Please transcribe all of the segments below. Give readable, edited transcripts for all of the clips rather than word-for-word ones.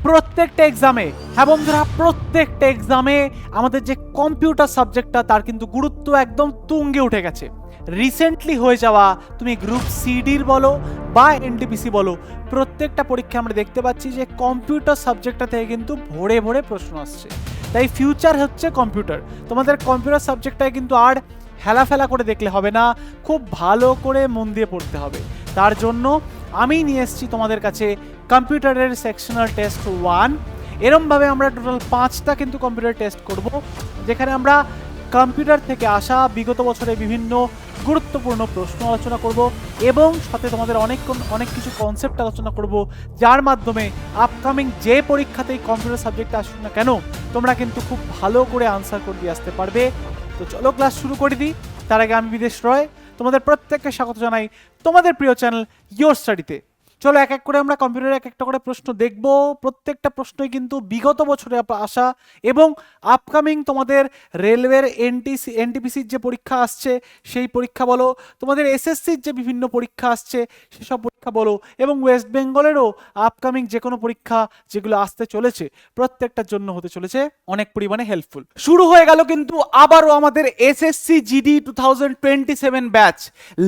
প্রত্যেকটা এক্সামে, হ্যাঁ বন্ধুরা, প্রত্যেকটা এক্সামে আমাদের যে কম্পিউটার সাবজেক্টটা তার কিন্তু গুরুত্ব একদম তুঙ্গে উঠে গেছে। রিসেন্টলি হয়ে যাওয়া তুমি গ্রুপ সিডির বলো বা এনটিপিসি বলো, প্রত্যেকটা পরীক্ষা আমরা দেখতে পাচ্ছি যে কম্পিউটার সাবজেক্টটা থেকে কিন্তু ভরে ভরে প্রশ্ন আসছে। তাই ফিউচার হচ্ছে কম্পিউটার। তোমাদের কম্পিউটার সাবজেক্টটায় কিন্তু আর হেলাফেলা করে দেখলে হবে না, খুব ভালো করে মন দিয়ে পড়তে হবে। তার জন্য আমি নিয়ে এসেছি তোমাদের কাছে কম্পিউটারের সেকশনাল টেস্ট 1। এরমভাবে আমরা টোটাল 5টা কিন্তু কম্পিউটার টেস্ট করব, যেখানে আমরা কম্পিউটার থেকে আসা বিগত বছরে বিভিন্ন গুরুত্বপূর্ণ প্রশ্ন আলোচনা করব এবং সাথে তোমাদের অনেক কিছু কনসেপ্ট আলোচনা করব, যার মাধ্যমে আপকামিং যে পরীক্ষাতেই কম্পিউটার সাবজেক্টে আসুক না কেন তোমরা কিন্তু খুব ভালো করে আনসার করে দিয়ে আসতে পারবে। তো চলো ক্লাস শুরু করে দিই। তার আগে আমি বিদেশ রয় তোমাদের প্রত্যেককে স্বাগত জানাই তোমাদের প্রিয় চ্যানেল ইয়োর স্টাডিতে। চলো এক এক করে আমরা কম্পিউটারে এক একটা করে প্রশ্ন দেখব। প্রত্যেকটা প্রশ্নই কিন্তু বিগত বছরে আসা এবং আপকামিং তোমাদের রেলওয়ের এনটিপিসির যে পরীক্ষা আসছে সেই পরীক্ষা বলো, তোমাদের এসএসসির যে বিভিন্ন পরীক্ষা আসছে সেসব পরীক্ষা বলো, এবং ওয়েস্ট বেঙ্গলেরও আপকামিং যে কোনো পরীক্ষা যেগুলো আসতে চলেছে প্রত্যেকটার জন্য হতে চলেছে অনেক পরিমাণে হেল্পফুল। শুরু হয়ে গেল কিন্তু আবারও আমাদের SSC GD 2027 batch.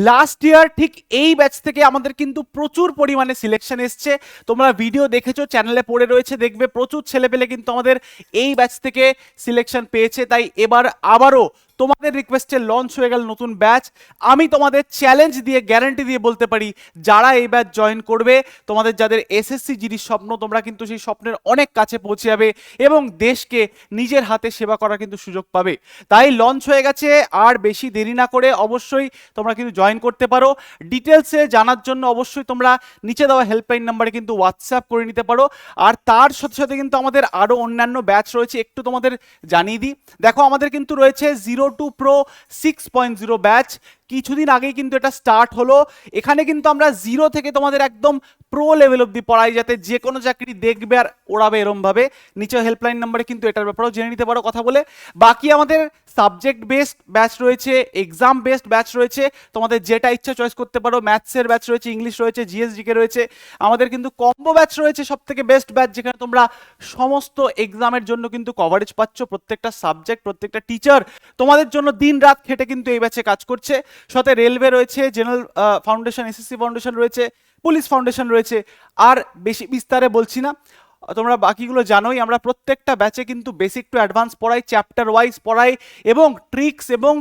Last year ঠিক এই ব্যাচ থেকে আমাদের কিন্তু প্রচুর পরিমাণে সিলেকশন এসছে। তোমরা ভিডিও দেখেছো, চ্যানেলে পড়ে রয়েছে, দেখবে প্রচুর ছেলেপেলে কিন্তু আমাদের এই ব্যাচ থেকে সিলেকশন পেয়েছে। তাই এবার আবারও তোমাদের রিকোয়েস্টে লঞ্চ হয়ে গেল নতুন ব্যাচ। আমি তোমাদের চ্যালেঞ্জ দিয়ে গ্যারান্টি দিয়ে বলতে পারি, যারা এই ব্যাচ জয়েন করবে, তোমাদের যাদের এসএসসি জিডির স্বপ্ন, তোমরা কিন্তু সেই স্বপ্নের অনেক কাছে পৌঁছে যাবে এবং দেশকে নিজের হাতে সেবা করার কিন্তু সুযোগ পাবে। তাই লঞ্চ হয়ে গেছে, আর বেশি দেরি না করে অবশ্যই তোমরা কিন্তু জয়েন করতে পারো। ডিটেলসে জানার জন্য অবশ্যই তোমরা নিচে দেওয়া হেল্পলাইন নাম্বারে কিন্তু হোয়াটসঅ্যাপ করে নিতে পারো। আর তার সাথে সাথে কিন্তু আমাদের আরও অন্যান্য ব্যাচ রয়েছে, একটু তোমাদের জানিয়ে দিই। দেখো, আমাদের কিন্তু রয়েছে 02 Pro 6.0 ব্যাচ। কিছুদিন আগেই কিন্তু এটা স্টার্ট হলো। এখানে কিন্তু আমরা জিরো থেকে তোমাদের একদম প্রো লেভেল অব্দি পড়াই, যাতে যে কোনো চাকরি দেখবে আর ওড়াবে এরমভাবে। নিচে হেল্পলাইন নাম্বারে কিন্তু এটার ব্যাপারেও জেনে নিতে পারো কথা বলে। বাকি আমাদের সাবজেক্ট বেসড ব্যাচ রয়েছে, এক্সাম বেসড ব্যাচ রয়েছে, তোমাদের যেটা ইচ্ছা চয়েস করতে পারো। ম্যাথসের ব্যাচ রয়েছে, ইংলিশ রয়েছে, জিএসজিকে রয়েছে। আমাদের কিন্তু কম্বো ব্যাচ রয়েছে, সব থেকে বেস্ট ব্যাচ, যেখানে তোমরা সমস্ত এক্সামের জন্য কিন্তু কভারেজ পাচ্ছ। প্রত্যেকটা সাবজেক্ট, প্রত্যেকটা টিচার তোমাদের জন্য দিন রাত খেটে কিন্তু এই ব্যাচে কাজ করছে। সাথে রেলওয়ে রয়েছে, জেনারেল ফাউন্ডেশন, এসএসসি ফাউন্ডেশন রয়েছে, পুলিশ ফাউন্ডেশন রয়েছে। আর বেশি বিস্তারে বলছি না, তোমরা বাকিগুলো জানোই। আমরা প্রত্যেকটা ব্যাচে কিন্তু বেসিক টু অ্যাডভান্স পড়াই, চ্যাপ্টার ওয়াইজ পড়াই এবং ট্রিক্স এবং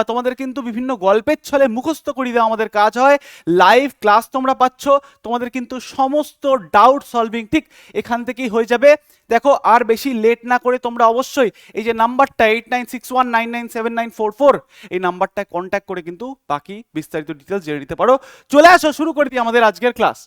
তোমাদের কিন্তু বিভিন্ন গল্পের ছলে মুখস্থ করিয়ে দেওয়া আমাদের কাজ হয়। লাইভ ক্লাস তোমরা পাচ্ছ, তোমাদের কিন্তু সমস্ত ডাউট সলভিং ঠিক এখান থেকেই হয়ে যাবে। দেখো, আর বেশি লেট না করে তোমরা অবশ্যই এই যে নাম্বারটা 8961997944, এই নাম্বারটায় কন্ট্যাক্ট করে কিন্তু বাকি বিস্তারিত ডিটেলস জেনে নিতে পারো। চলে আসো, শুরু করে দিই আমাদের আজকের ক্লাস।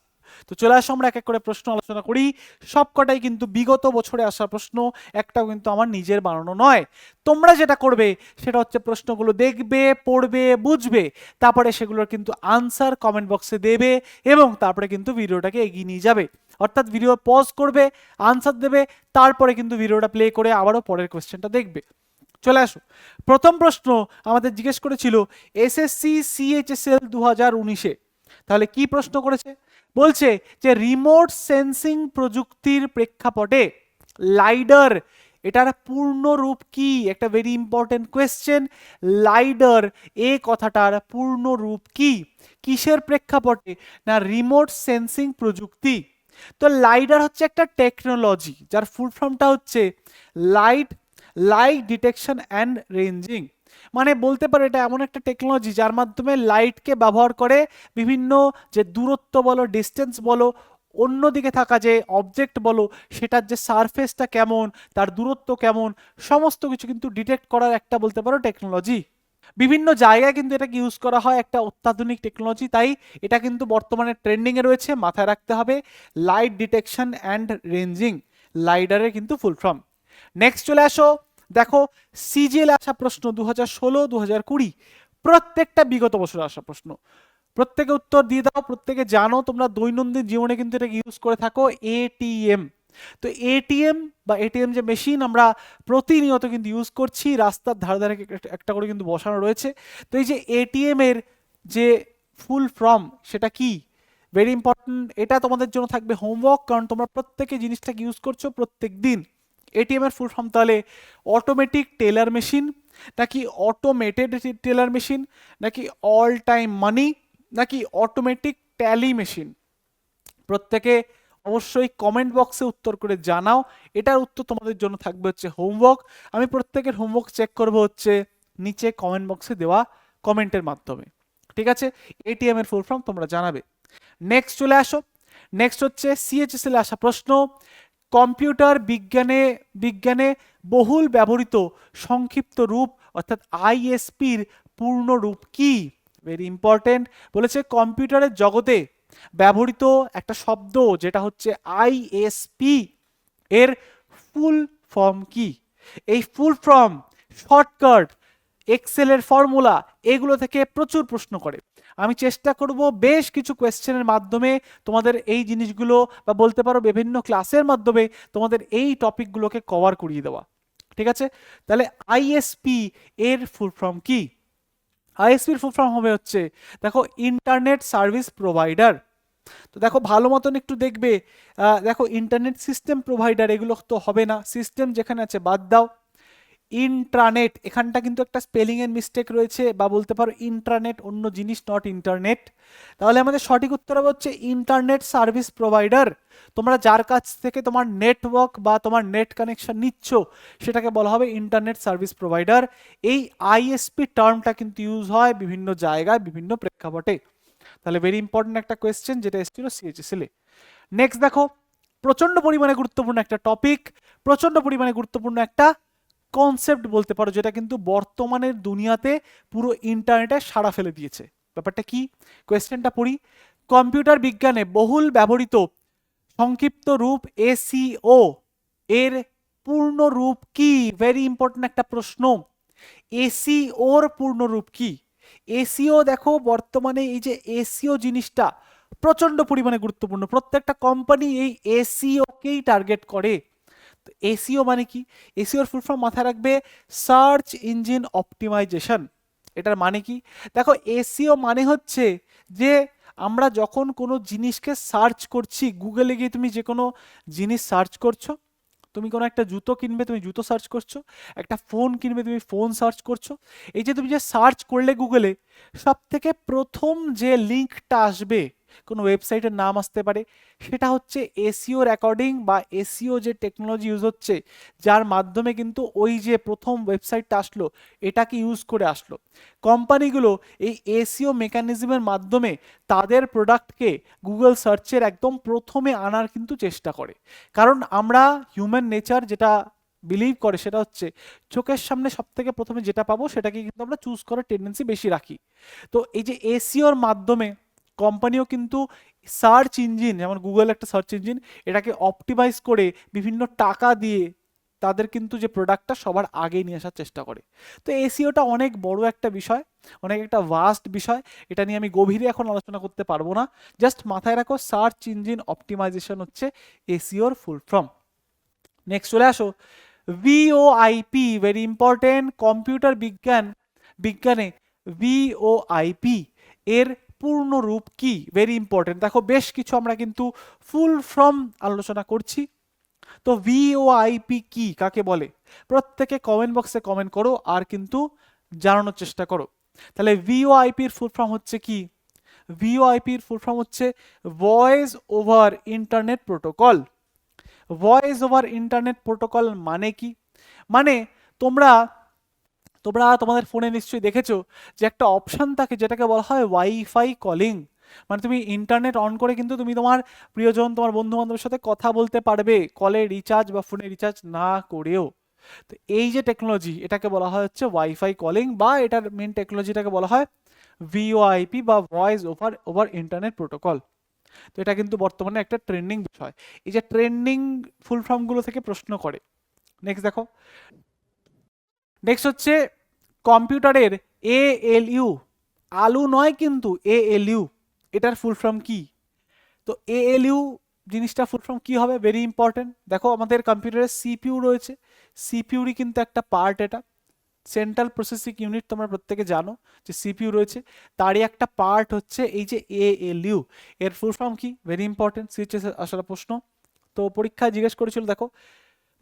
তো চলে আসো, আমরা এক এক করে প্রশ্ন আলোচনা করি। সবকটাই কিন্তু বিগত বছরে আসা প্রশ্ন, একটাও কিন্তু আমার নিজের বানানো নয়। তোমরা যেটা করবে সেটা হচ্ছে প্রশ্নগুলো দেখবে, পড়বে, বুঝবে, তারপরে সেগুলোর কিন্তু আনসার কমেন্ট বক্সে দেবে এবং তারপরে কিন্তু ভিডিওটাকে এগিয়ে নিয়ে যাবে। অর্থাৎ ভিডিও পজ করবে, আনসার দেবে, তারপরে কিন্তু ভিডিওটা প্লে করে আবারও পরের কোয়েশ্চেনটা দেখবে। চলে আসো, প্রথম প্রশ্ন আমাদের জিজ্ঞেস করেছিল এসএসসি সিএইচএসএল 2019-এ। তাহলে কি প্রশ্ন করেছে? বলছে যে রিমোট সেন্সিং প্রযুক্তির প্রেক্ষাপটে লাইডার, এটার পূর্ণ রূপ কি? একটা ভেরি ইম্পর্টেন্ট কোয়েশ্চেন। লাইডার এই কথাটার পূর্ণ রূপ কি? কিসের প্রেক্ষাপটে? না রিমোট সেন্সিং প্রযুক্তি। তো লাইডার হচ্ছে একটা টেকনোলজি যার ফুল ফর্মটা হচ্ছে লাইট ডিটেকশন অ্যান্ড রেঞ্জিং। মানে বলতে পারো এটা এমন একটা টেকনোলজি যার মাধ্যমে লাইটকে ব্যবহার করে বিভিন্ন যে দূরত্ব বলো, ডিস্টেন্স বলো, অন্যদিকে থাকা যে অবজেক্ট বলো, সেটার যে সারফেসটা কেমন, তার দূরত্ব কেমন, সমস্ত কিছু কিন্তু ডিটেক্ট করার একটা বলতে পারো টেকনোলজি। বিভিন্ন জায়গায় কিন্তু এটাকে ইউজ করা হয়, একটা অত্যাধুনিক টেকনোলজি। তাই এটা কিন্তু বর্তমানে ট্রেন্ডিংয়ে রয়েছে, মাথায় রাখতে হবে। লাইট ডিটেকশন অ্যান্ড রেঞ্জিং, লাইডারের কিন্তু ফুল ফর্ম। নেক্সট চলে আসো, দেখো সিজিএল আসা প্রশ্ন 2016, 2020, প্রত্যেকটা বিগত বছরে আসা প্রশ্ন। প্রত্যেকে উত্তর দিয়ে দাও, প্রত্যেকে জানো তোমরা দৈনন্দিন জীবনে কিন্তু এটাকে ইউজ করে থাকো। এটিএম। তো এটিএম বা এটিএম যে মেশিন আমরা প্রতিনিয়ত কিন্তু ইউজ করছি, রাস্তার ধারে ধারে একটা করে কিন্তু বসানো রয়েছে। তো এই যে এটিএম এর যে ফুল ফর্ম সেটা কি? ভেরি ইম্পর্টেন্ট, এটা তোমাদের জন্য থাকবে হোমওয়ার্ক, কারণ তোমরা প্রত্যেকে জিনিসটাকে ইউজ করছো প্রত্যেক দিন। এটিএম এর ফুল ফর্ম তাহলে অটোমেটিক টেলার মেশিন, নাকি অটোমেটেড টেলার মেশিন, নাকি অল টাইম মানি, নাকি অটোমেটিক ট্যালি মেশিন? প্রত্যেকে অবশ্যই কমেন্ট বক্সে উত্তর করে জানাও। এটার উত্তর তোমাদের জন্য থাকবে হচ্ছে হোমওয়ার্ক। আমি প্রত্যেকের হোমওয়ার্ক চেক করব হচ্ছে নিচে কমেন্ট বক্সে দেওয়া কমেন্টের মাধ্যমে। ঠিক আছে, এটিএম এর ফুল ফর্ম তোমরা জানাবে। নেক্সট চলে আসো, নেক্সট হচ্ছে সিএইচএসএল আসা প্রশ্ন। কম্পিউটার বিজ্ঞানে বিজ্ঞানে বহুল ব্যবহৃত সংক্ষিপ্ত রূপ অর্থাৎ আইএসপির পূর্ণ রূপ কি? ভেরি ইম্পর্টেন্ট, বলেছে কম্পিউটারের জগতে ব্যবহৃত একটা শব্দ যেটা হচ্ছে আইএসপি, এর ফুল ফর্ম কি? এই ফুল ফর্ম, শর্টকাট, এক্সেলের ফর্মুলা, এগুলো থেকে প্রচুর প্রশ্ন করে। আমি চেষ্টা করব বেশ কিছু কোয়েশ্চেনের মাধ্যমে তোমাদের এই জিনিসগুলো, বা বলতে পারো বিভিন্ন ক্লাসের মাধ্যমে তোমাদের এই টপিকগুলোকে কভার করিয়ে দেওয়া। ঠিক আছে, তাহলে আইএসপি এর ফুল ফর্ম কি? আইএসপির ফুল ফর্ম হবে হচ্ছে, দেখো, ইন্টারনেট সার্ভিস প্রোভাইডার। তো দেখো ভালো মতন একটু দেখবে, দেখো ইন্টারনেট সিস্টেম প্রোভাইডার এগুলো তো হবে না, সিস্টেম যেখানে আছে বাদ দাও। ইন্ট্রানেট, এখানটা কিন্তু একটা স্পেলিং এর মিস্টেক রয়েছে, বা বলতে পারো ইন্ট্রানেট অন্য জিনিস, নট ইন্টারনেট। তাহলে আমাদের সঠিক উত্তর হবে হচ্ছে ইন্টারনেট সার্ভিস প্রোভাইডার। তোমরা যার কাছ থেকে তোমার নেটওয়ার্ক বা তোমার নেট কানেকশন নিচ্ছ সেটাকে বলা হবে ইন্টারনেট সার্ভিস প্রোভাইডার। এই আইএসপি টার্মটা কিন্তু ইউজ হয় বিভিন্ন জায়গায় বিভিন্ন প্রেক্ষাপটে। তাহলে ভেরি ইম্পর্টেন্ট একটা কোয়েশ্চেন যেটা এসেছিল সিএইচএসএল এ। নেক্সট দেখো, প্রচন্ড পরিমাণে গুরুত্বপূর্ণ একটা টপিক, প্রচন্ড পরিমাণে গুরুত্বপূর্ণ একটা কনসেপ্ট বলতে পারো, যেটা কিন্তু বর্তমানের দুনিয়াতে পুরো ইন্টারনেটে সাড়া ফেলে দিয়েছে। ব্যাপারটা কি? কোয়েশ্চেনটা পড়ি। কম্পিউটার বিজ্ঞানে বহুল ব্যবহৃত সংক্ষিপ্ত রূপ এসিও এর পূর্ণ রূপ কি? ভেরি ইম্পর্টেন্ট একটা প্রশ্ন। এসিওর পূর্ণ রূপ কি? এসিও দেখো বর্তমানে এই যে এসিও জিনিসটা প্রচন্ড পরিমাণে গুরুত্বপূর্ণ, প্রত্যেকটা কোম্পানি এই এসিওকেই টার্গেট করে। এসিও মানে কি? এসিওর ফুল ফর্ম মাথায় রাখবে, সার্চ ইঞ্জিন অপটিমাইজেশন। এটার মানে কি? দেখো এসিও মানে হচ্ছে যে আমরা যখন কোনো জিনিসকে সার্চ করছি, গুগলে গিয়ে তুমি যে কোনো জিনিস সার্চ করছো, তুমি কোনো একটা জুতো কিনবে তুমি জুতো সার্চ করছো, একটা ফোন কিনবে তুমি ফোন সার্চ করছো, এই যে তুমি যে সার্চ করলে গুগলে, সব থেকে প্রথম যে লিঙ্কটা আসবে, কোনো ওয়েবসাইটের নাম আসতে পারে, সেটা হচ্ছে এসইওর অ্যাকর্ডিং বা এসইও যে টেকনোলজি ইউজ হচ্ছে, যার মাধ্যমে কিন্তু ওই যে প্রথম ওয়েবসাইটটা আসলো এটাকে ইউজ করে আসলো। কোম্পানিগুলো এই এসইও মেকানিজমের মাধ্যমে তাদের প্রোডাক্টকে গুগল সার্চের একদম প্রথমে আনার কিন্তু চেষ্টা করে। কারণ আমরা হিউম্যান নেচার যেটা বিলিভ করে সেটা হচ্ছে চোখের সামনে সব থেকে প্রথমে যেটা পাবো সেটাকে কিন্তু আমরা চুজ করার টেন্ডেন্সি বেশি রাখি। তো এই যে এসইওর মাধ্যমে কোম্পানিও কিন্তু সার্চ ইঞ্জিন, যেমন গুগল একটা সার্চ ইঞ্জিন, এটাকে অপটিমাইজ করে বিভিন্ন টাকা দিয়ে তাদের কিন্তু যে প্রোডাক্টটা সবার আগে নিয়ে আসার চেষ্টা করে। তো এসইওটা অনেক বড় একটা বিষয়, অনেক একটা ভাস্ট বিষয়, এটা নিয়ে আমি গভীরে এখন আলোচনা করতে পারবো না। জাস্ট মাথায় রাখো সার্চ ইঞ্জিন অপটিমাইজেশন হচ্ছে এসইওর ফুল ফর্ম। নেক্সট চলে আসো, ভিওআইপি, ভেরি ইম্পর্টেন্ট। কম্পিউটার বিজ্ঞানে ভিওআইপি এর পূর্ণ রূপ কি? Very important. দেখো বেশ কিছু আমরা কিন্তু ফুল ফর্ম আলোচনা করছি। তো ভিওআইপি কি, কাকে বলে? প্রত্যেকে কমেন্ট বক্সে কমেন্ট করো আর কিন্তু জানানোর চেষ্টা করো। তাহলে ভিওআইপির ফুল ফর্ম হচ্ছে কি? ভিওআইপির ফুল ফর্ম হচ্ছে voice over internet protocol. Voice over internet protocol মানে কি? মানে তোমরা তোমরা তোমাদের ফোনে নিশ্চয়ই দেখেছো যে একটা অপশন থাকে যেটাকে বলা হয় ওয়াইফাই কলিং। মানে তুমি ইন্টারনেট অন করে কিন্তু তুমি তোমার প্রিয়জন, তোমার বন্ধু বান্ধবের সাথে কথা বলতে পারবে কলে রিচার্জ বা ফোনে রিচার্জ না করেও। তো এই যে টেকনোলজি, এটাকে বলা হয় হচ্ছে ওয়াইফাই কলিং, বা এটার মেন টেকনোলজিটাকে বলা হয় ভিওআইপি বা ভয়েস ওভার ইন্টারনেট প্রোটোকল। তো এটা কিন্তু বর্তমানে একটা ট্রেন্ডিং বিষয়। এই যে ট্রেন্ডিং ফুল ফর্মগুলো থেকে প্রশ্ন করে। নেক্সট দেখো, নেক্সট হচ্ছে কম্পিউটারের এএলইউ, আলু নয় কিন্তু এএলইউ, এটার ফুল ফর্ম কি? তো এএলইউ জিনিসটা ফুল ফর্ম কি হবে? Very important. দেখো আমাদের কম্পিউটারের সিপিইউ রয়েছে, সিপিইউরই কিন্তু একটা পার্ট এটা। সেন্ট্রাল প্রসেসিং ইউনিট তোমরা প্রত্যেকে জানো যে সিপিইউ রয়েছে, তারই একটা পার্ট হচ্ছে এই যে এএলইউ। এর ফুল ফর্ম কি? ভেরি ইম্পর্টেন্ট, সিএইচএস আসলে প্রশ্ন। তো পরীক্ষায় জিজ্ঞেস করেছিল, দেখো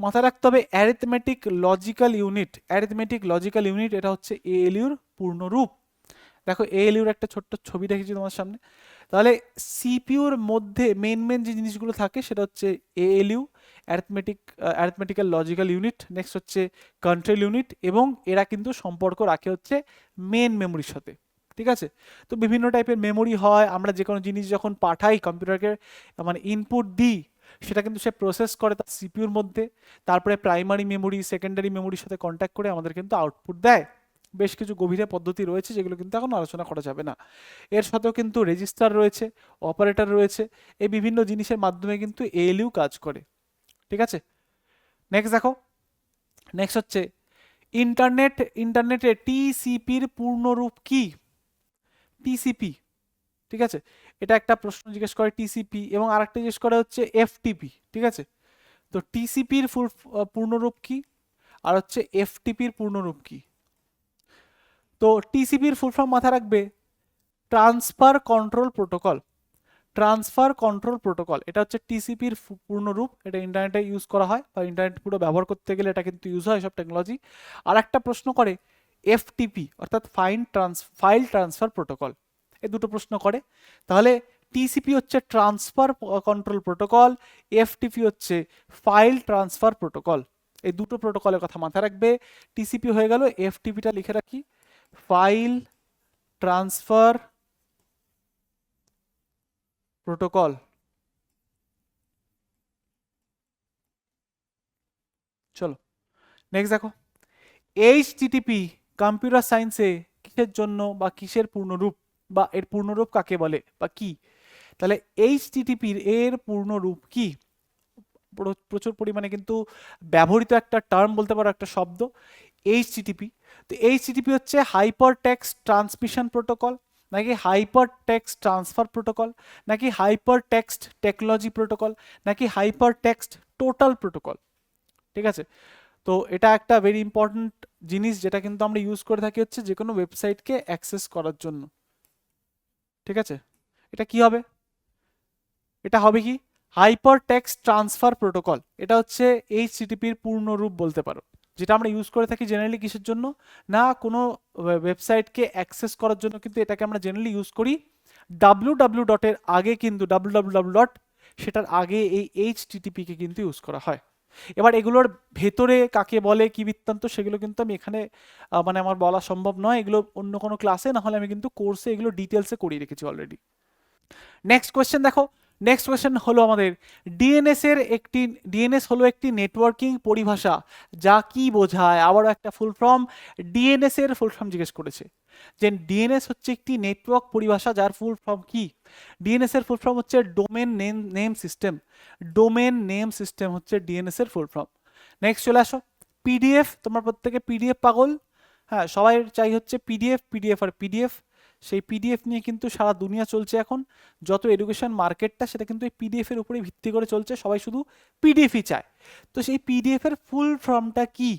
মাথায় রাখতে হবে arithmetic logical unit. Arithmetic logical unit এটা হচ্ছে এএলইউর পূর্ণরূপ। দেখো এএলইউর একটা ছোট্ট ছবি রেখেছি তোমার সামনে। তাহলে সিপিইউর মধ্যে মেন যে জিনিসগুলো থাকে সেটা হচ্ছে ALU, arithmetical logical unit, next হচ্ছে কন্ট্রোল ইউনিট, এবং এরা কিন্তু সম্পর্ক রাখে হচ্ছে মেন মেমোরির সাথে। ঠিক আছে? তো বিভিন্ন টাইপের মেমোরি হয়, আমরা যে কোনো জিনিস যখন পাঠাই কম্পিউটারকে, মানে ইনপুট দিই, সেটা কিন্তু সে প্রসেস করে তার সিপিইউর মধ্যে, তারপরে প্রাইমারি মেমোরি সেকেন্ডারি মেমোরির সাথে কন্ট্যাক্ট করে আমাদের কিন্তু আউটপুট দেয়। বেশ কিছু গভীরে পদ্ধতি রয়েছে যেগুলো কিন্তু এখন আলোচনা করা যাবে না। এর সাথেও কিন্তু রেজিস্টার রয়েছে, অপারেটর রয়েছে, এই বিভিন্ন জিনিসের মাধ্যমে কিন্তু এএলইউ কাজ করে। ঠিক আছে? নেক্সট দেখো, নেক্সট হচ্ছে ইন্টারনেটে টিসিপির পূর্ণরূপ কি? টিসিপি। ঠিক আছে? এটা একটা প্রশ্ন জিজ্ঞেস করে টিসিপি, এবং আরেকটা জিজ্ঞেস করে হচ্ছে এফটিপি। ঠিক আছে? তো টিসিপির পূর্ণরূপ কি, আর হচ্ছে এফটিপির পূর্ণরূপ কি? তো টিসিপির ফুল ফর্ম মাথায় রাখবে transfer control protocol. Transfer control protocol এটা হচ্ছে টিসিপির পূর্ণরূপ। এটা ইন্টারনেটে ইউজ করা হয়, বা ইন্টারনেট পুরো ব্যবহার করতে গেলে এটা কিন্তু ইউজ হয় সব টেকনোলজি। আর একটা প্রশ্ন করে এফটিপি অর্থাৎ ফাইল ট্রান্সফার প্রোটোকল, এই দুটো প্রশ্ন করে। তাহলে টিসিপি হচ্ছে ট্রান্সফার কন্ট্রোল প্রোটোকল, এফটিপি হচ্ছে ফাইল ট্রান্সফার প্রোটোকল। এই দুটো প্রোটোকলের কথা মাথায় রাখবে। টিসিপি হয়ে গেল, এফটিপিটা লিখে রাখি, ফাইল ট্রান্সফার প্রোটোকল। চলো নেক্সট দেখো, এইচটিটিপি কম্পিউটার সায়েন্সে কিসের জন্য বা কিসের পূর্ণরূপ, বা এর পূর্ণরূপ কাকে বলে বা কি? তাহলে এইচটিটিপির এর পূর্ণরূপ কি? প্রচুর পরিমাণে কিন্তু ব্যবহৃত একটা টার্ম বলতে পারো, একটা শব্দ এইচটিটিপি। তো এইচটিটিপি হচ্ছে হাইপার টেক্সট ট্রান্সমিশন প্রোটোকল, নাকি হাইপার টেক্সট ট্রান্সফার প্রোটোকল, নাকি হাইপার টেক্সট টেকনোলজি প্রোটোকল, নাকি হাইপার টেক্সট টোটাল প্রোটোকল? ঠিক আছে? তো এটা একটা ভেরি ইম্পর্ট্যান্ট জিনিস যেটা কিন্তু আমরা ইউজ করে থাকি হচ্ছে যে কোনো ওয়েবসাইটকে অ্যাক্সেস করার জন্য। ঠিক আছে? এটা কি হবে? এটা হবে কি? Hyper text transfer protocol. এটা হচ্ছে এইচটিটিপির পূর্ণ রূপ বলতে পারো, যেটা আমরা ইউজ করে থাকি জেনারেলি কিসের জন্য? না কোনো ওয়েবসাইটকে অ্যাক্সেস করার জন্য কিন্তু এটাকে আমরা জেনারেলি ইউজ করি। ডাব্লিউ ডটের আগে কিন্তু ডাব্লিউ ডট, সেটার আগে এই এইচটিটিপিকে কিন্তু ইউজ করা হয়। এবার এগুলোর ভেতরে কাকে বলে কি বৃত্তান্ত সেগুলো কিন্তু আমি এখানে মানে আমার বলা সম্ভব নয়, এগুলো অন্য কোনো ক্লাসে, না হলে আমি কিন্তু কোর্সে এগুলো ডিটেলসে করিয়ে রেখেছি অলরেডি। নেক্সট কোয়েশ্চেন দেখো, নেক্সট কোয়েশ্চেন হলো আমাদের ডিএনএস হলো একটি নেটওয়ার্কিং পরিভাষা যা কি বোঝায়? আবারও একটা ফুল ফর্ম, ডিএনএস এর ফুল ফর্ম জিজ্ঞেস করেছে যে ডিএনএস হচ্ছে একটি নেটওয়ার্ক পরিভাষা যার ফুল ফর্ম কি? ডিএনএস এর ফুল ফর্ম হচ্ছে domain name system. Domain name system হচ্ছে ডিএনএস এর ফুল ফর্ম। নেক্সট চলে আসো, পিডিএফ। তোমরা প্রত্যেকে পিডিএফ পাগল, হ্যাঁ সবাই চাই হচ্ছে পিডিএফ পিডিএফ আর পিডিএফ। সেই পিডিএফ নিয়ে কিন্তু সারা দুনিয়া চলছে এখন, যত এডুকেশন মার্কেটটা সেটা কিন্তু এই পিডিএফ এর উপরে ভিত্তি করে চলছে, সবাই শুধু পিডিএফই চায়। তো সেই পিডিএফ এর ফুল ফর্মটা কি?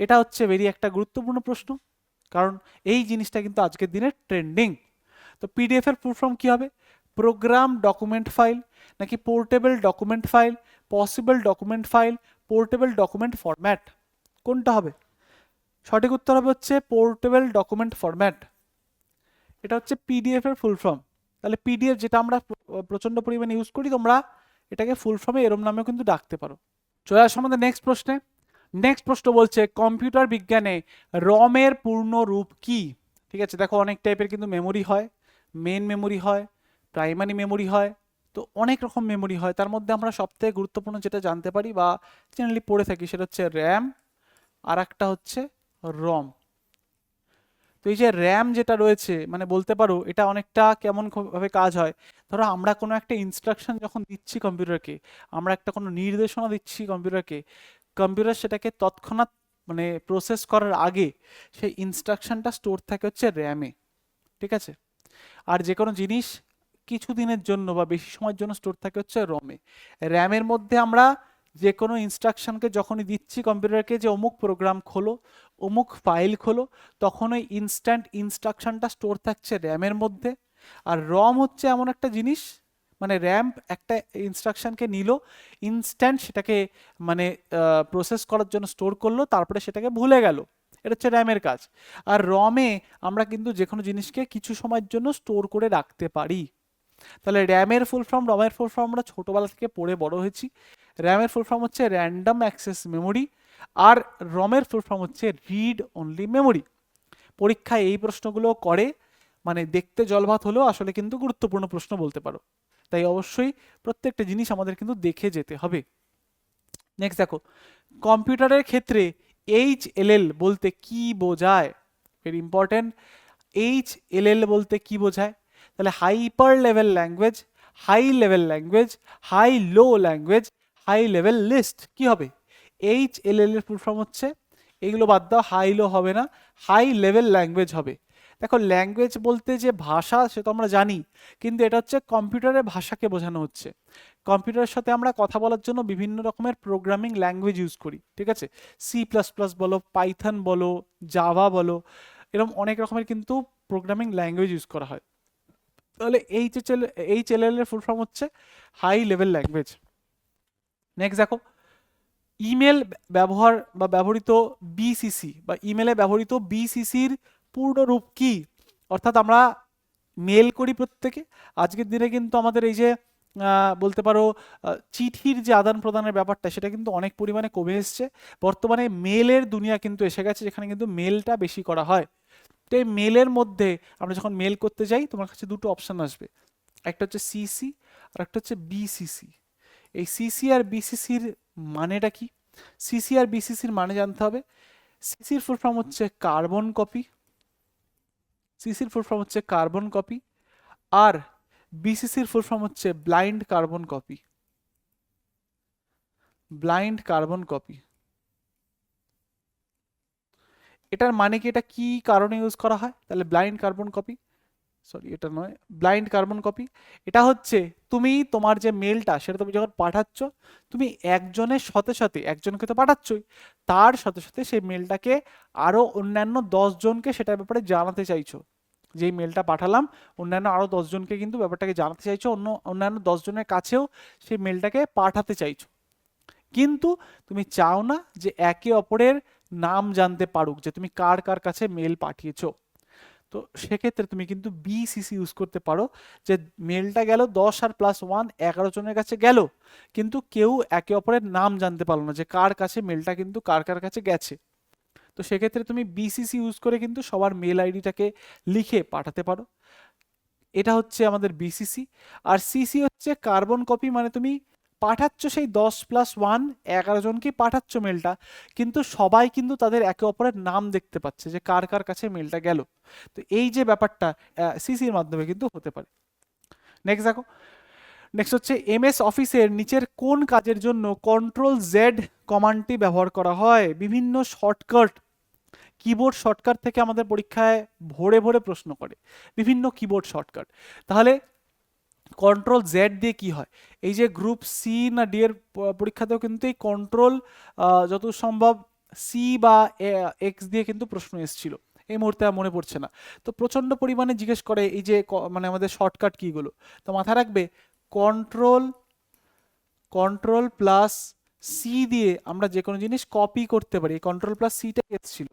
এটা হচ্ছে ভেরি একটা গুরুত্বপূর্ণ প্রশ্ন, কারণ এই জিনিসটা কিন্তু আজকের দিনে ট্রেন্ডিং। তো পিডিএফ এর ফুল ফর্ম কি হবে? প্রোগ্রাম ডকুমেন্ট ফাইল, নাকি portable document file, possible document file, portable document format? কোনটা হবে? সঠিক উত্তর হবে হচ্ছে পোর্টেবল ডকুমেন্ট ফরম্যাট। এটা হচ্ছে পিডিএফ এর ফুল ফর্ম। তাহলে পিডিএফ যেটা আমরা প্রচন্ড পরিমাণে ইউজ করি, তোমরা এটাকে ফুল ফর্মে এরম নামেও কিন্তু ডাকতে পারো। চলে আসো আমাদের নেক্সট প্রশ্নে। নেক্সট প্রশ্ন বলছে কম্পিউটার বিজ্ঞানে রম এর পূর্ণ রূপ কি? ঠিক আছে, দেখো অনেক টাইপের কিন্তু মেমোরি হয়, মেন মেমোরি হয়, প্রাইমারি মেমোরি হয়, তো অনেক রকম মেমোরি হয়। তার মধ্যে আমরা সবথেকে গুরুত্বপূর্ণ যেটা জানতে পারি বা জেনারেলি পড়ে থাকি সেটা হচ্ছে র্যাম, আর একটা হচ্ছে রম। তো এই যে র্যাম যেটা রয়েছে, মানে বলতে পারো এটা অনেকটা কেমন ভাবে কাজ হয়। ধরো আমরা কোনো একটা ইনস্ট্রাকশন যখন দিচ্ছি কম্পিউটারকে, আমরা একটা কোনো নির্দেশনা দিচ্ছি কম্পিউটারকে, কম্পিউটার সেটাকে তৎক্ষণাৎ মানে প্রসেস করার আগে সেই ইনস্ট্রাকশনটা স্টোর থাকে হচ্ছে র্যামে। ঠিক আছে? আর যে কোনো জিনিস কিছু দিনের জন্য বা বেশি সময়ের জন্য স্টোর থাকে হচ্ছে রমে। র্যামের মধ্যে আমরা যে কোনো ইনস্ট্রাকশনকে যখনই দিচ্ছি কম্পিউটারকে যে অমুক প্রোগ্রাম খোলো, অমুক ফাইল খোলো, তখন ওই ইনস্ট্যান্ট ইনস্ট্রাকশনটা স্টোর থাকছে র্যামের মধ্যে। আর রম হচ্ছে এমন একটা জিনিস, মানে র্যাম একটা ইনস্ট্রাকশনকে নিল, ইনস্ট্যান্ট সেটাকে মানে প্রসেস করার জন্য স্টোর করলো, তারপরে সেটাকে ভুলে গেল। এটা হচ্ছে র্যামের কাজ। আর রমে আমরা কিন্তু যে কোনো জিনিসকে কিছু সময়ের জন্য স্টোর করে রাখতে পারি। তাহলে র্যামের ফুল ফর্ম, রমের ফুল ফর্ম আমরা ছোটবেলা থেকে পড়ে বড় হয়েছি। র্যামের ফুল ফর্ম হচ্ছে র্যান্ডম অ্যাক্সেস মেমোরি, আর রমের ফুল ফর্ম হচ্ছে রিড অনলি মেমোরি। পরীক্ষায় এই প্রশ্নগুলো করে, মানে দেখতে জলভাত হলেও আসলে কিন্তু গুরুত্বপূর্ণ প্রশ্ন বলতে পারো। তাই অবশ্যই প্রত্যেকটা জিনিস আমাদের কিন্তু দেখে যেতে হবে। নেক্সট দেখো, কম্পিউটারের ক্ষেত্রে HLL বলতে কি বোঝায়? Very important. HLL বলতে কি বোঝায়? তাহলে hyper level language, high level language, high low language, high level list, কি হবে? HLL এর ফুল ফর্ম হচ্ছে, এগুলো বাদ দাও, হাই লো হবে না, হাই লেভেল ল্যাঙ্গুয়েজ হবে। দেখো ল্যাঙ্গুয়েজ বলতে যে ভাষা সে তো আমরা জানি, কিন্তু এটা হচ্ছে কম্পিউটারের ভাষাকে বোঝানো হচ্ছে। কম্পিউটারের সাথে আমরা কথা বলার জন্য বিভিন্ন রকমের প্রোগ্রামিং ল্যাঙ্গুয়েজ ইউজ করি, ঠিক আছে? C++ বলো, পাইথন বলো, জাভা বলো, এরকম অনেক রকমের কিন্তু প্রোগ্রামিং ল্যাঙ্গুয়েজ ইউজ করা হয়। তাহলে HLL এর ফুল ফর্ম হচ্ছে হাই লেভেল ল্যাঙ্গুয়েজ। নেক্সট দেখো, ইমেল ব্যবহার বা ব্যবহৃত BCC বা ইমেলে ব্যবহৃত BCCর পূর্ণ রূপ কি? অর্থাৎ আমরা মেল করি প্রত্যেকে। আজকের দিনে কিন্তু আমাদের এই যে বলতে পারো চিঠির যে আদান প্রদানের ব্যাপারটা, সেটা কিন্তু অনেক পরিমাণে কমে এসছে। বর্তমানে মেলের দুনিয়া কিন্তু এসে গেছে, যেখানে কিন্তু মেলটা বেশি করা হয়। তো এই মেলের মধ্যে আমরা যখন মেল করতে যাই, তোমার কাছে দুটো অপশন আসবে, একটা হচ্ছে CC আর একটা হচ্ছে BCC। এই CC আর BCCর মানেটা কি? CC আর BCCর মানে জানতে হবে। CCর ফুল ফর্ম হচ্ছে কার্বন কপি, CCর ফুল ফর্ম হচ্ছে কার্বন কপি, আর BCCর ফুল ফর্ম হচ্ছে blind carbon copy, blind carbon copy. এটার মানে কি, এটা কি কারণে ইউজ করা হয়? তাহলে ব্লাইন্ড কার্বন কপি, সরি এটা নয়, ব্লাইন্ড কার্বন কপি। এটা হচ্ছে তুমি তোমার যে মেলটা সেটা তুমি যখন পাঠাচ্ছ, তুমি একজনের সাথে সাথে, একজনকে তো পাঠাচ্ছই, তার সাথে সাথে সেই মেলটাকে আরো অন্যান্য 10 জনকে সেটার ব্যাপারে জানাতে চাইছো। যেই মেলটা পাঠালাম, অন্যান্য আরো 10 জনকে কিন্তু ব্যাপারটাকে জানাতে চাইছো, অন্যান্য 10 জনের কাছেও সেই মেলটাকে পাঠাতে চাইছো। কিন্তু তুমি চাও না যে একে অপরের নাম জানতে পারুক, যে তুমি কার কার কাছে মেল পাঠিয়েছো। তো সেক্ষেত্রে তুমি কিন্তু BCC ইউজ করতে পারো, যে মেলটা গেল 10 আর +1 11 জনের কাছে গেল, কিন্তু কেউ একে অপরের নাম জানতে পারলো না যে কার কাছে মেলটা কিন্তু কার কার কাছে গেছে। তো সেক্ষেত্রে তুমি BCC ইউজ করে কিন্তু সবার মেল আইডিটাকে লিখে পাঠাতে পারো। এটা হচ্ছে আমাদের BCC। আর CC হচ্ছে কার্বন কপি, মানে তুমি পাঠাচ্ছ সেই 10+1 11 জনকে পাঠাচ্ছ মেলটা, কিন্তু সবাই কিন্তু তাদের একে অপরের নাম দেখতে পাচ্ছে যে কার কার কাছে মেলটা গেল। তো এই যে ব্যাপারটা CCর মাধ্যমে কিন্তু হতে পারে। নেক্সট দেখো, নেক্সট হচ্ছে MS অফিসের নিচের কোন কাজের জন্য Ctrl+Z কমান্ডটি ব্যবহার করা হয়? বিভিন্ন শর্টকাট, কিবোর্ড শর্টকাট থেকে আমাদের পরীক্ষায় ভরে ভরে প্রশ্ন করে, বিভিন্ন কিবোর্ড শর্টকাট। তাহলে Ctrl+Z দিয়ে কি হয়? এই যে গ্রুপ C না D এর পরীক্ষাতেও কিন্তু এই কন্ট্রোল যত সম্ভব C বা X দিয়ে কিন্তু প্রশ্ন এসেছিল, এই মুহূর্তে আর মনে পড়ছে না। তো প্রচন্ড পরিমাণে জিজ্ঞেস করে এই যে মানে আমাদের শর্টকাট কিগুলো। তো মাথায় রাখবে, কন্ট্রোল কন্ট্রোল+C দিয়ে আমরা যে কোনো জিনিস কপি করতে পারি। Ctrl+Cটা এসেছিল।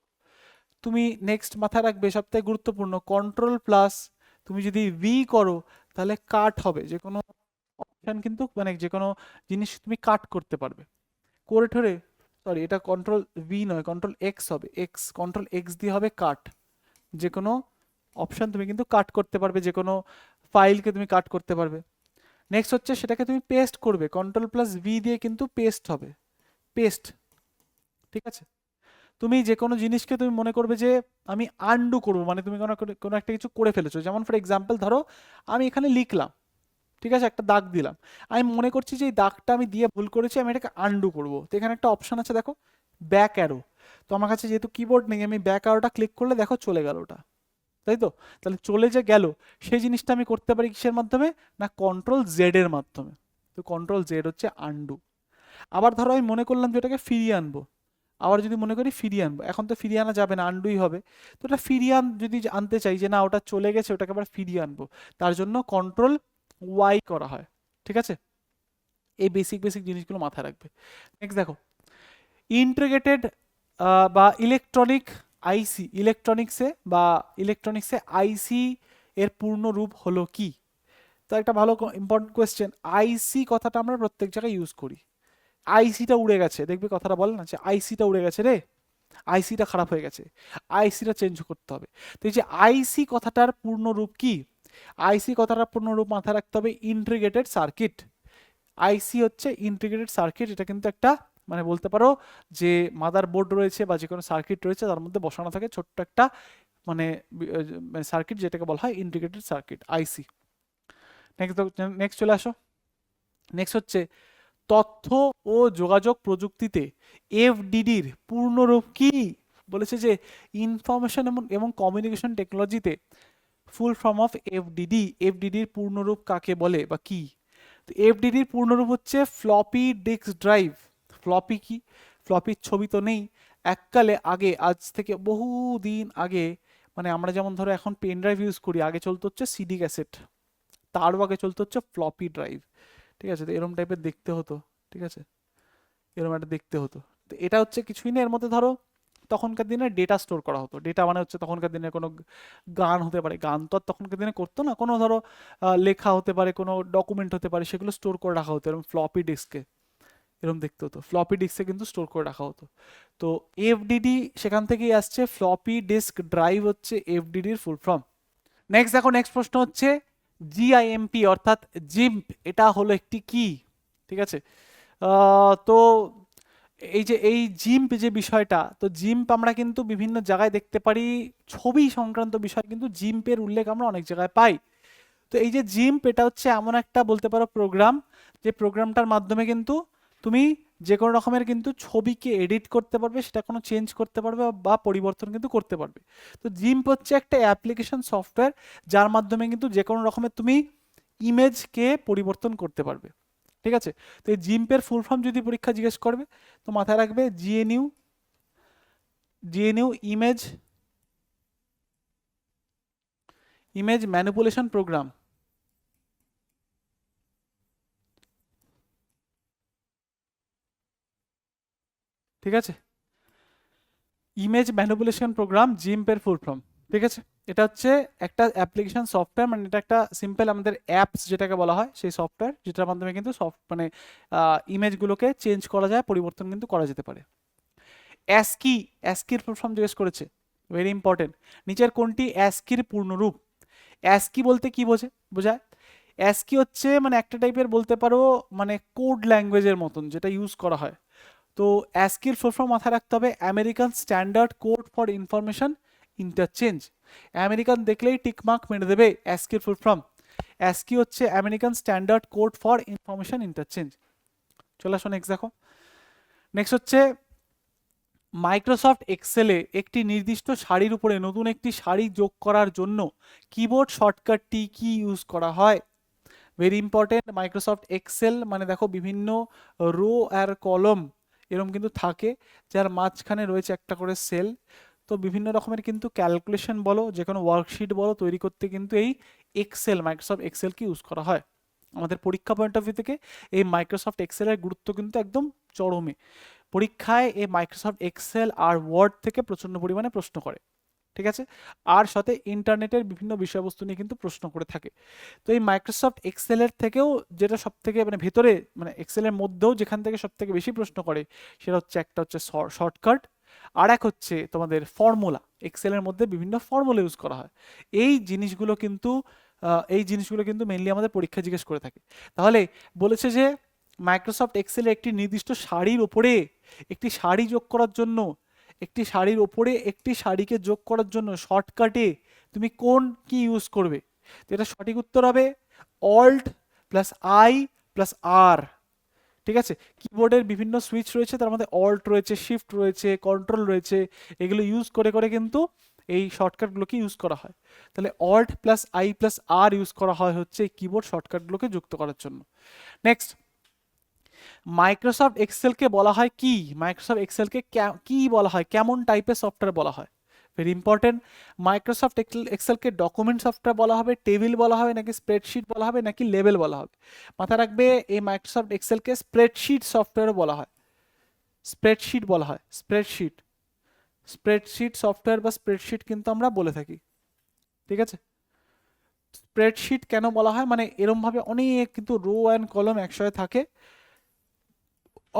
তুমি নেক্সট মাথায় রাখবে, সবথেকে গুরুত্বপূর্ণ, কন্ট্রোল+ তুমি যদি V করো তাহলে কাট হবে, যে কোনো অপশন কিন্তু মানে যে কোনো জিনিস তুমি কাট করতে পারবে করে ঠরে। সরি, এটা Ctrl+V নয়, Ctrl+X হবে, Ctrl+X দিয়ে হবে কাট। যে কোনো অপশন তুমি কিন্তু কাট করতে পারবে, যে কোনো ফাইলকে তুমি কাট করতে পারবে। নেক্সট হচ্ছে সেটাকে তুমি পেস্ট করবে, Ctrl+V দিয়ে কিন্তু পেস্ট হবে, পেস্ট, ঠিক আছে? তুমি যে কোনো জিনিসকে তুমি মনে করবে যে আমি আনডু করবো, মানে তুমি কোনো একটা কিছু করে ফেলেছো, যেমন ফর এক্সাম্পল ধরো আমি এখানে লিখলাম, ঠিক আছে, একটা দাগ দিলাম, আমি মনে করছি যে এই দাগটা আমি দিয়ে ভুল করেছি, আমি এটাকে আনডু করবো। তো এখানে একটা অপশন আছে দেখো, ব্যাক অ্যারো। তো আমার কাছে যেহেতু কিবোর্ড নেই, আমি ব্যাক অ্যারোটা ক্লিক করলে দেখো চলে গেল ওটা, তাই তো? তাহলে চলে যে গেল, সেই জিনিসটা আমি করতে পারি কিসের মাধ্যমে? না Ctrl+Z এর মাধ্যমে। তো Ctrl+Z হচ্ছে আনডু। আবার ধরো আমি মনে করলাম যে ওটাকে ফিরিয়ে আনবো, আবার যদি মনে করি ফিরিয়ে আনবো, এখন তো ফিরিয়ে আনা যাবে না, আনডুই হবে। তো ওটা ফিরিয়ে যদি আনতে চাই যে না ওটা চলে গেছে, ওটাকে আবার ফিরিয়ে আনবো, তার জন্য কন্ট্রোল ওয়াই করা হয়। ঠিক আছে, এই বেসিক বেসিক জিনিসগুলো মাথায় রাখবে। নেক্সট দেখো, ইন্টিগ্রেটেড বা ইলেকট্রনিক আইসি, ইলেকট্রনিক্সে আইসি এর পূর্ণ রূপ হলো কি? তো একটা ভালো ইম্পর্টেন্ট কোয়েশ্চেন। আইসি কথাটা আমরা প্রত্যেক জায়গায় ইউজ করি। আইসিটা উড়ে গেছে, দেখবি কথাটা বলে না যে আইসিটা উড়ে গেছে রে, আইসিটা খারাপ হয়ে গেছে, আইসিটা চেঞ্জ করতে হবে। তো এই যে আইসি কথাটার পূর্ণ রূপ কি? আইসি কথাটার পূর্ণ রূপ মাথায় রাখতে হবে ইন্টিগ্রেটেড সার্কিট। আইসি হচ্ছে ইন্টিগ্রেটেড সার্কিট। এটা কিন্তু একটা মানে বলতে পারো যে মাদার বোর্ড রয়েছে বা যে কোনো সার্কিট রয়েছে, তার মধ্যে বসানো থাকে ছোট্ট একটা মানে সার্কিট, যেটাকে বলা হয় ইন্টিগ্রেটেড সার্কিট, আইসি। নেক্সট চলে আসো। নেক্সট হচ্ছে তথ্য ও যোগাযোগ প্রযুক্তিতে এফডিডির পূর্ণরূপ কি? বলেছে যে ইনফরমেশন এবং কমিউনিকেশন টেকনোলজিতে ফুল ফর্ম অফ এফডিডি, এফডিডির পূর্ণরূপ কাকে বলে বা কি? তো এফডিডির পূর্ণরূপ হচ্ছে ফ্লপি ডিস্ক ড্রাইভ। ফ্লপি কি? ফ্লপির ছবি তো নেই। এককালে আগে, আজ থেকে বহু দিন আগে, মানে আমরা যেমন ধরো এখন পেন ড্রাইভ ইউজ করি, আগে চলতো হচ্ছে সিডি ক্যাসেট, তারও আগে চলতো হচ্ছে ফ্লপি ড্রাইভ। ঠিক আছে, তো এরকম টাইপের দেখতে হতো। ঠিক আছে, এরকম একটা দেখতে হতো। তো এটা হচ্ছে কিছুই না, এর মধ্যে ধরো তখনকার দিনে ডেটা স্টোর করা হতো। ডেটা মানে হচ্ছে তখনকার দিনে কোনো গান হতে পারে, গান তো আর তখনকার দিনে করতো না, কোনো ধরো লেখা হতে পারে, কোনো ডকুমেন্ট হতে পারে, সেগুলো স্টোর করে রাখা হতো এরকম ফ্লপি ডিস্কে, এরকম দেখতে হতো। ফ্লপি ডিস্কে কিন্তু স্টোর করে রাখা হতো। তো এফডিডি সেখান থেকেই আসছে, ফ্লপি ডিস্ক ড্রাইভ হচ্ছে এফডিডির ফুল ফর্ম। নেক্সট দেখো, নেক্সট প্রশ্ন হচ্ছে জিআইএমপি অর্থাৎ জিম্প, এটা হলো একটি কি? ঠিক আছে, তো এই যে এই জিম্প যে বিষয়টা, তো জিম্প আমরা কিন্তু বিভিন্ন জায়গায় দেখতে পারি, ছবি সংক্রান্ত বিষয় কিন্তু জিম্পের উল্লেখ আমরা অনেক জায়গায় পাই। তো এই যে জিম্প, এটা হচ্ছে এমন একটা বলতে পারো প্রোগ্রাম, যে প্রোগ্রামটার মাধ্যমে কিন্তু তুমি যে কোনো রকমের কিন্তু ছবিকে এডিট করতে পারবে, সেটা কোনো চেঞ্জ করতে পারবে বা পরিবর্তন কিন্তু করতে পারবে। তো জিম্প হচ্ছে একটা অ্যাপ্লিকেশন সফটওয়্যার, যার মাধ্যমে কিন্তু যে কোনো রকমের তুমি ইমেজকে পরিবর্তন করতে পারবে। ঠিক আছে, তো এই জিম্পের ফুল ফর্ম যদি পরীক্ষা জিজ্ঞেস করবে, তো মাথায় রাখবে জিএনইউ, ইমেজ ম্যানিপুলেশন প্রোগ্রাম। ঠিক আছে, ইমেজ ম্যানিপুলেশন প্রোগ্রাম, জিম্পের ফুল ফর্ম। ঠিক আছে, এটা হচ্ছে একটা অ্যাপ্লিকেশন সফটওয়্যার, মানে এটা একটা সিম্পল আমাদের অ্যাপস যেটাকে বলা হয়, সেই সফটওয়্যার যেটার মাধ্যমে কিন্তু মানে ইমেজগুলোকে চেঞ্জ করা যায়, পরিবর্তন কিন্তু করা যেতে পারে। অ্যাস্কি, অ্যাস্কির ফুল ফর্ম জিজ্ঞেস করেছে, ভেরি ইম্পর্টেন্ট। নিচের কোনটি অ্যাস্কির পূর্ণরূপ? অ্যাস্কি বলতে কি বোঝায়? অ্যাস্কি হচ্ছে মানে একটা টাইপের বলতে পারো মানে কোড ল্যাঙ্গুয়েজের মতন, যেটা ইউজ করা হয়। তো অ্যাস্কির ফুল ফর্ম মাথায় রাখতে হবে American standard code for information interchange. American দেখলেই টিকমার্ক মেরে দেবে অ্যাস্কির ফুল ফর্ম। অ্যাস্কি হচ্ছে American standard code for information interchange. চলে আসো নেক্সট দেখো। নেক্সট হচ্ছে মাইক্রোসফট এক্সেলে একটি নির্দিষ্ট সারির উপরে নতুন একটি সারি যোগ করার জন্য কিবোর্ড শর্টকাটটি কি ইউজ করা হয়? Very important. মাইক্রোসফট এক্সেল মানে দেখো বিভিন্ন রো আর কলম এরকম কিন্তু থাকে, যার মাঝখানে রয়েছে একটা করে সেল। তো বিভিন্ন রকমের কিন্তু ক্যালকুলেশন বলো, যে কোনো ওয়ার্কশিট বলো, তৈরি করতে কিন্তু এই মাইক্রোসফট এক্সেলকে ইউজ করা হয়। আমাদের পরীক্ষা পয়েন্ট অফ ভিউ থেকে এই মাইক্রোসফট এক্সেলের গুরুত্ব কিন্তু একদম চরমে। পরীক্ষায় এই মাইক্রোসফট এক্সেল আর ওয়ার্ড থেকে প্রচণ্ড পরিমাণে প্রশ্ন করে। ঠিক আছে, আর সাথে ইন্টারনেটের বিভিন্ন বিষয়বস্তু নিয়ে কিন্তু প্রশ্ন করে থাকে। তো এই মাইক্রোসফট এক্সেলের থেকেও যেটা সব থেকে মানে ভেতরে মানে এক্সেলের মধ্যেও যেখান থেকে সব থেকে বেশি প্রশ্ন করে, সেটা হচ্ছে একটা হচ্ছে শর্টকাট, আর এক হচ্ছে তোমাদের ফর্মুলা। এক্সেলের মধ্যে বিভিন্ন ফর্মুলা ইউজ করা হয়। এই জিনিসগুলো কিন্তু মেইনলি আমাদের পরীক্ষা জিজ্ঞেস করে থাকে। তাহলে বলেছে যে মাইক্রোসফট এক্সেলে একটি নির্দিষ্ট সারির ওপরে একটি সারি যোগ করার জন্য, একটি সারির ওপরে একটি সারিকে যোগ করার জন্য শর্টকাটে তুমি কোন কি ইউজ করবে? তো এটা সঠিক উত্তর হবে অল্ট প্লাস আই প্লাস আর। ঠিক আছে, কিবোর্ডের বিভিন্ন সুইচ রয়েছে, তার মধ্যে অল্ট রয়েছে, শিফট রয়েছে, কন্ট্রোল রয়েছে, এগুলো ইউজ করে করে কিন্তু এই শর্টকাটগুলোকে ইউজ করা হয়। তাহলে alt plus I plus R use করা হয় হচ্ছে এই কিবোর্ড শর্টকাটগুলোকে যুক্ত করার জন্য। নেক্সট, মাইক্রোসফট এক্সেলকে বলা হয় কি, মাইক্রোসফট এক্সেলকে কি বলা হয়, কেমন টাইপের সফটওয়্যার বলা হয়? Very important. মাইক্রোসফট এক্সেলকে ডকুমেন্ট সফটওয়্যার বলা হবে, টেবিল বলা হবে, নাকি স্প্রেডশিট বলা হবে, নাকি লেভেল বলা হবে? মাথায় রাখবে এই মাইক্রোসফট এক্সেলকে স্প্রেডশিট সফটওয়্যারও বলা হয়, স্প্রেডশিট বলা হয়, স্প্রেডশিট, স্প্রেডশিট সফটওয়্যার বা স্প্রেডশিট কিন্তু আমরা বলে থাকি, ঠিক আছে? স্প্রেডশিট কেন বলা হয়, মানে এরম ভাবে অনেক কিন্তু রো অ্যান্ড কলম একসাথে থাকে,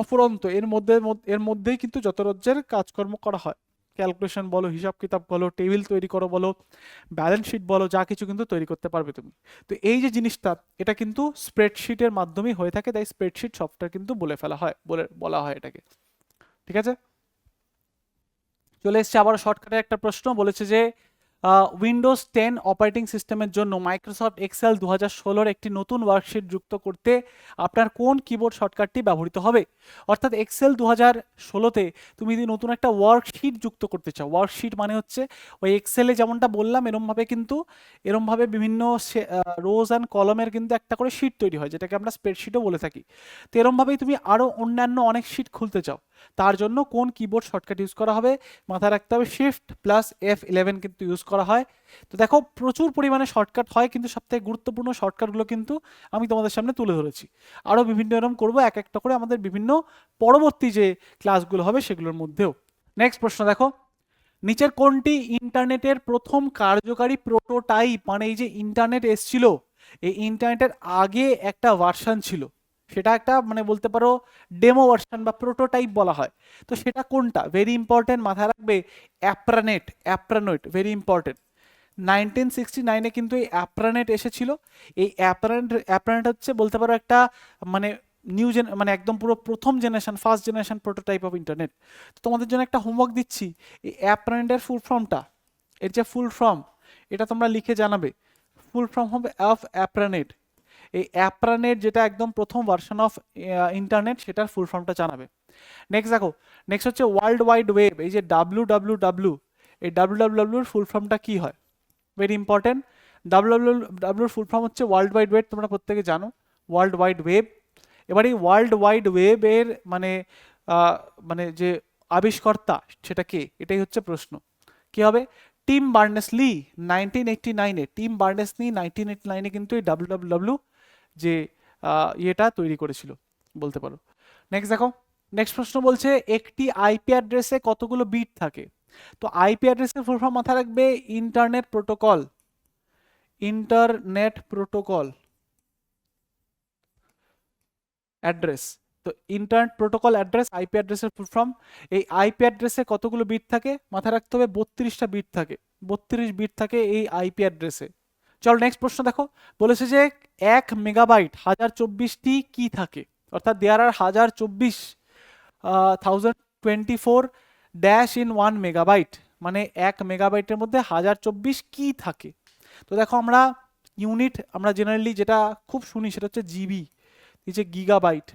অফুরন্ত এর মধ্যেই কিন্তু যত রাজ্যের কাজকর্ম করা হয়, ক্যালকুলেশন বলো, হিসাব কিতাব বলো, টেবিল তৈরি করো বলো, ব্যালেন্স শিট বলো, যা কিছু কিন্তু তৈরি করতে পারবে তুমি। তো এই যে জিনিসটা, এটা কিন্তু স্প্রেডশিটের মাধ্যমেই হয়ে থাকে, তাই স্প্রেডশিট সফটওয়্যার কিন্তু বলা হয় এটাকে, ঠিক আছে? চলে এসছে আবার শর্টকাটে একটা প্রশ্ন, বলেছে যে উইন্ডোজ 10 অপারেটিং সিস্টেমের জন্য মাইক্রোসফট এক্সেল 2016 একটি নতুন ওয়ার্কশিট যুক্ত করতে আপনার কোন কিবোর্ড শর্টকাটটি ব্যবহৃত হবে? অর্থাৎ এক্সেল 2016-তে তুমি যদি নতুন একটা ওয়ার্কশিট যুক্ত করতে চাও, ওয়ার্কশিট মানে হচ্ছে ওই এক্সেলে যেমনটা বললাম এরমভাবে বিভিন্ন রোজ অ্যান্ড কলমের কিন্তু একটা করে শিট তৈরি হয়, যেটাকে আমরা স্প্রেডশিটও বলে থাকি। তো এরমভাবেই তুমি আরও অন্যান্য অনেক শিট খুলতে চাও, তার জন্য কোন কিবোর্ড শর্টকাট ইউজ করা হবে? মাথায় রাখতে হবে শিফট প্লাস F11 কিন্তু ইউজ করা হয়। তো দেখো প্রচুর পরিমাণে শর্টকাট হয়, কিন্তু সবথেকে গুরুত্বপূর্ণ শর্টকাটগুলো কিন্তু আমি তোমাদের সামনে তুলে ধরেছি। আরও বিভিন্ন এরকম করবো এক একটা করে আমাদের বিভিন্ন পরবর্তী যে ক্লাসগুলো হবে সেগুলোর মধ্যেও। নেক্সট প্রশ্ন দেখো, নিচের কোনটি ইন্টারনেটের প্রথম কার্যকারী প্রোটোটাইপ, মানে এই যে ইন্টারনেট এসছিল, এই ইন্টারনেটের আগে একটা ভার্সন ছিল, সেটা একটা মানে বলতে পারো ডেমো ভার্সন বা প্রোটোটাইপ বলা হয়। তো সেটা কোনটা? ভেরি ইম্পর্টেন্ট, মাথায় রাখবে অ্যাপ্রানেট ভেরি ইম্পর্টেন্ট। 1969-এ কিন্তু এই অ্যাপ্রানেট এসেছিল। এই অ্যাপ্রানেট হচ্ছে বলতে পারো একটা মানে মানে একদম পুরো প্রথম generation, first generation prototype of internet. তো তোমাদের জন্য একটা হোমওয়ার্ক দিচ্ছি, এই অ্যাপ্রানেটের ফুল ফর্মটা, এর যে ফুল ফর্ম, এটা তোমরা লিখে জানাবে। ফুল ফর্ম হবে অফ অ্যাপ্রানেট। এই অ্যাপ্রানেট যেটা একদম প্রথম ভার্সন অফ ইন্টারনেট, সেটার ফুল ফর্মটা জানাবে। নেক্সট দেখো, নেক্সট হচ্ছে ওয়ার্ল্ড ওয়াইড ওয়েব, এই যে WWW, এই WWW এর ফুল ফর্মটা কি হয়? Very important. WWW full form হচ্ছে ওয়ার্ল্ড ওয়াইড ওয়েব, তোমরা প্রত্যেকে জানো ওয়ার্ল্ড ওয়াইড ওয়েব। এবার এই ওয়ার্ল্ড ওয়াইড ওয়েবের মানে যে আবিষ্কর্তা সেটা কে, এটাই হচ্ছে প্রশ্ন। কি হবে? টিম বার্নেস-লি 1989-এ, টিম বার্নেস-লি 1989-এ কিন্তু এই WWW যে ইয়েটা তৈরি করেছিল বলতে পারো। নেক্সট দেখো, নেক্সট প্রশ্ন বলছে একটি আইপি অ্যাড্রেসে কতগুলো বিট থাকে? তো আইপি অ্যাড্রেসের ফুল ফর্ম মাথায় রাখবে internet protocol, internet protocol address. তো ইন্টারনেট প্রোটোকল অ্যাড্রেস আইপি অ্যাড্রেসের ফুল ফর্ম। এই আইপি অ্যাড্রেসে কতগুলো বিট থাকে? মাথায় রাখতে হবে 32টা বিট থাকে, 32 বিট থাকে এই আইপি অ্যাড্রেসে। চলো নেক্সট প্রশ্ন দেখো, বলেছে যে 1 মেগাবাইট 1024টি কি থাকে? অর্থাৎ দেয়ার আর 1024 1024 ড্যাশ ইন 1 মেগাবাইট, মানে 1 মেগাবাইটের মধ্যে 1024 কি থাকে? তো দেখো আমরা ইউনিট আমরা জেনারেলি যেটা খুব শুনি সেটা হচ্ছে জিবি, এই যে গিগাবাইট।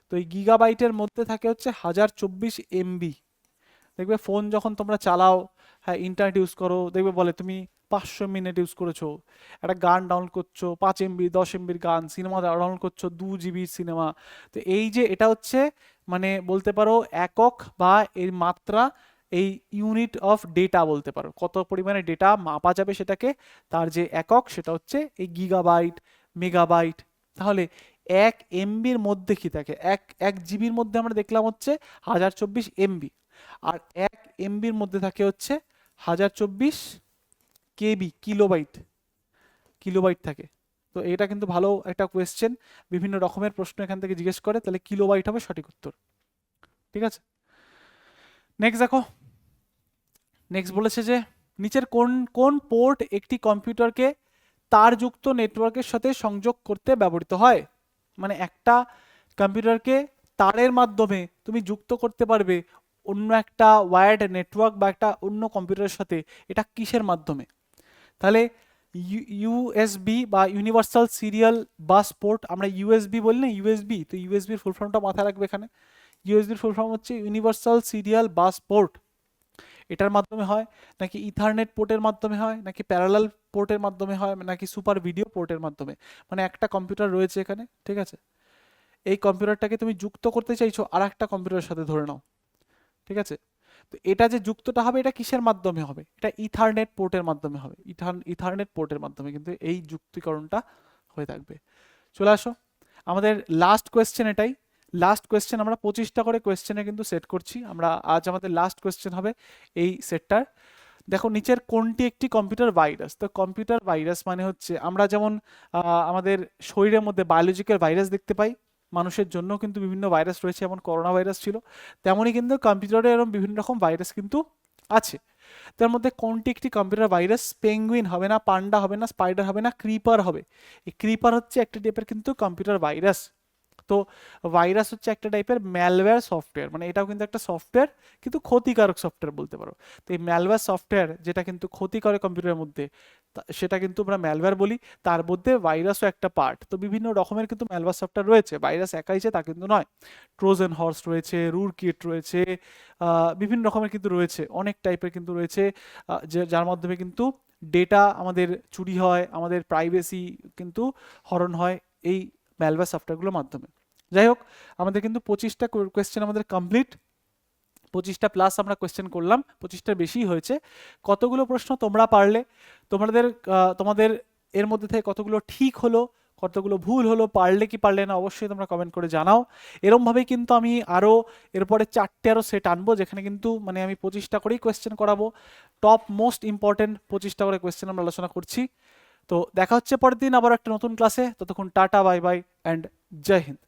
তো এই গিগাবাইটের মধ্যে থাকে হচ্ছে 1024 MB। দেখবে ফোন যখন তোমরা চালাও, হ্যাঁ ইন্টারনেট ইউজ করো, দেখবে বলে তুমি 500 মিনিট ইউজ করেছো, একটা গান ডাউনলোড করছো 5 MB 10 MBর গান, সিনেমা ডাউনলোড করছো 2 GB সিনেমা। তো এই যে এটা হচ্ছে মানে বলতে পারো একক বা এর মাত্রা, এই ইউনিট অফ ডেটা বলতে পারো, কত পরিমাণে ডেটা মাপা যাবে সেটাকে, তার যে একক সেটা হচ্ছে এই গিগাবাইট, মেগাবাইট। তাহলে 1 MBর মধ্যে কি থাকে? এক জিবির মধ্যে আমরা দেখলাম হচ্ছে 1024 MB, আর 1 MBর মধ্যে থাকে হচ্ছে 1024 KB, কিলোবাইট, কিলোবাইট থাকে। তো এটা কিন্তু ভালো একটা কোয়েশ্চেন, বিভিন্ন রকমের প্রশ্ন এখান থেকে জিজ্ঞেস করে, তাহলে কিলোবাইট হবে সঠিক উত্তর, ঠিক আছে? নেক্সট দেখো, নেক্সট বলেছে যে নিচের কোন কোন পোর্ট একটি কম্পিউটারকে তারযুক্ত নেটওয়ার্কের সাথে সংযোগ করতে ব্যবহৃত হয়? মানে একটা কম্পিউটারকে তারের মাধ্যমে তুমি যুক্ত করতে পারবে অন্য একটা ওয়্যার্ড নেটওয়ার্ক বা একটা অন্য কম্পিউটারের সাথে, এটা কিসের মাধ্যমে? তাহলে ইউএসবি বা ইউনিভার্সাল সিরিয়াল বাস পোর্ট, আমরা ইউএসবি বলি না, ইউএসবি, তো ইউএসবির ফুল ফর্মটা মাথায় রাখবে এখানে। ইউএসবির ফুল ফর্ম হচ্ছে ইউনিভার্সাল সিরিয়াল বাস পোর্ট। এটার মাধ্যমে হয়, নাকি ইথারনেট পোর্টের মাধ্যমে হয়, নাকি প্যারালাল পোর্টের মাধ্যমে হয়, নাকি সুপার ভিডিও পোর্টের মাধ্যমে? মানে একটা কম্পিউটার রয়েছে এখানে, ঠিক আছে, এই কম্পিউটারটাকে তুমি যুক্ত করতে চাইছো আর একটা কম্পিউটারের সাথে ধরে নাও, ঠিক আছে? তো এটা যে যুক্তটা হবে এটা কিসের মাধ্যমে হবে? এটা ইথারনেট পোর্টের মাধ্যমে হবে, ইথারনেট পোর্টের মাধ্যমে কিন্তু এই যুক্তিকরণটা হয়ে থাকবে। চলে আসো, আমাদের লাস্ট কোয়েশ্চেন এটাই। লাস্ট কোয়েশ্চেন আমরা 25টা করে কোয়েশ্চেনে কিন্তু সেট করছি আমরা, আজ আমাদের লাস্ট কোয়েশ্চেন হবে এই সেটটার। দেখো নিচের কোনটি একটি কম্পিউটার ভাইরাস? তো কম্পিউটার ভাইরাস মানে হচ্ছে আমরা যেমন আমাদের শরীরের মধ্যে বায়োলজিক্যাল ভাইরাস দেখতে পাই, মানুষের জন্য কিন্তু বিভিন্ন ভাইরাস রয়েছে, যেমন করোনা ভাইরাস ছিল, তেমনই কিন্তু কম্পিউটারে এরকম বিভিন্ন রকম ভাইরাস কিন্তু আছে। তার মধ্যে কোনটি একটি কম্পিউটার ভাইরাস? পেঙ্গুইন হবে না, পান্ডা হবে না, স্পাইডার হবে না, ক্রিপার হবে। এই ক্রিপার হচ্ছে একটা টাইপের কিন্তু কম্পিউটার ভাইরাস। তো ভাইরাস হচ্ছে একটা টাইপের ম্যালওয়্যার সফটওয়্যার, মানে এটাও কিন্তু একটা সফটওয়্যার, কিন্তু ক্ষতিকারক সফটওয়্যার বলতে পারো। তো এই ম্যালওয়্যার সফটওয়্যার যেটা কিন্তু ক্ষতি করে কম্পিউটারের মধ্যে, সেটা কিন্তু আমরা ম্যালওয়্যার বলি। তার মধ্যে ভাইরাসও একটা পার্ট। তো বিভিন্ন রকমের কিন্তু ম্যালওয়্যার সফটওয়্যার রয়েছে, ভাইরাস একাই যে তা কিন্তু নয়। ট্রোজান হর্স রয়েছে, রুটকিট রয়েছে, বিভিন্ন রকমের কিন্তু রয়েছে, অনেক টাইপের কিন্তু রয়েছে, যার মাধ্যমে কিন্তু ডেটা আমাদের চুরি হয়, আমাদের প্রাইভেসি কিন্তু হরণ হয় এই ম্যালওয়্যার সফটওয়্যারগুলোর মাধ্যমে। যাই হোক, আমাদের কিন্তু 25টা কোয়েশ্চেন আমাদের কমপ্লিট। 25টা প্লাস আমরা কোয়েশ্চেন করলাম, 25টার বেশি হয়েছে। কতগুলো প্রশ্ন তোমরা পারলে? তোমাদের এর মধ্যে থেকে কতগুলো ঠিক হলো, কতগুলো ভুল হলো, পারলে কি পারলে না, অবশ্যই তোমরা কমেন্ট করে জানাও। এরমভাবেই কিন্তু আমি আরও এরপরে 4টে আরও সেট আনবো, যেখানে কিন্তু মানে আমি 25টা করেই কোয়েশ্চেন করাবো। টপ মোস্ট ইম্পর্টেন্ট 25টা করে কোয়েশ্চেন আমরা আলোচনা করছি। তো দেখা হচ্ছে পরের দিন আবার একটা নতুন ক্লাসে। ততক্ষণ টাটা, বাই বাই অ্যান্ড জয় হিন্দ।